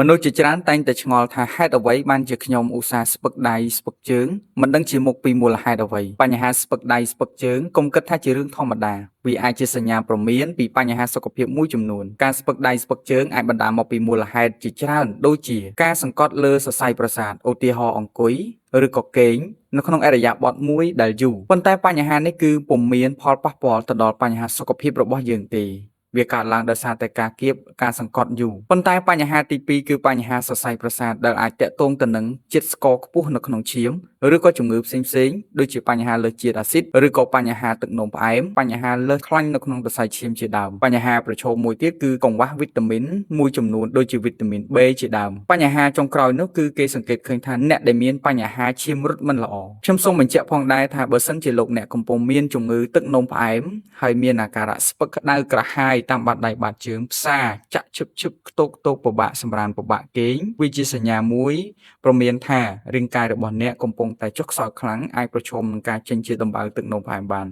មនុស្សជាច្រើនតែងតែឆ្ងល់ថាហេតុអ្វីបានជាខ្ញុំឧស្សាហ៍ស្ពឹកដៃស្ពឹកជើងមិនដឹងជាមុខពីមូលហេតុអ្វីបញ្ហាស្ពឹកដៃស្ពឹកជើងកុំគិតថាជារឿងធម្មតាវាអាចជាសញ្ញាព្រមានពីបញ្ហាសុខភាពមួយចំនួនការស្ពឹកដៃស្ពឹកជើងអាចបណ្ដាលមកពីមូលហេតុជាច្រើនដូចជាការសង្កត់លើសរសៃប្រសាទឧទាហរណ៍អង្គុយឬក៏គេងនៅក្នុងឥរិយាបថមួយដែលយូរប៉ុន្តែបញ្ហានេះគឺពុំមានផលប៉ះពាល់ទៅដល់បញ្ហាសុខភាពរបស់យើងទេវាកើតឡើងដោយសារតែការគៀបការសង្កត់យូរប៉ុន្តែបញ្ហាទី2គឺបញ្ហាសរសៃប្រសាទដែលអាចតាក់ទងទៅនឹងជាតិស្ករខ្ពស់នៅក្នុងឈាមឬក៏ជំងឺផ្សេងៗដូចជាបញ្ហាលើសជាតិអាស៊ីតឬក៏បញ្ហាទឹកនោមផ្អែមបញ្ហាលើសខ្លាញ់នៅក្នុងសរសៃឈាមជាដើមបញ្ហាប្រឈមមួយទៀតគឺកង្វះវីតាមីនមួយចំនួនដូចជាវីតាមីន B ជាដើមបញ្ហាចុងក្រោយនោះគឺគេសង្កេតឃើញថាអ្នកដែលមានបញ្ហាឈាមរត់មិនល្អខ្ញុំសូមបញ្ជាក់ផងដែរថាបើសិនជាលោកអ្នកកំពុងមានជំងឺទឹកនោមផ្អែមហើយមានអាការៈស្ពឹកក្តៅក្រហាយតាមបាតដៃបាតជើងផ្សាចាក់ឈឹបខ្ទោកពិបាកសម្រានពិបាកគេងវាជាសញ្ញាមួយព្រមានថារាងកាយរបស់អ្នកកំពុងតែចុះខ្សោយខ្លាំងអាចប្រឈមនឹងការចេញជាដំបៅទឹកនោមផ្អែមបាន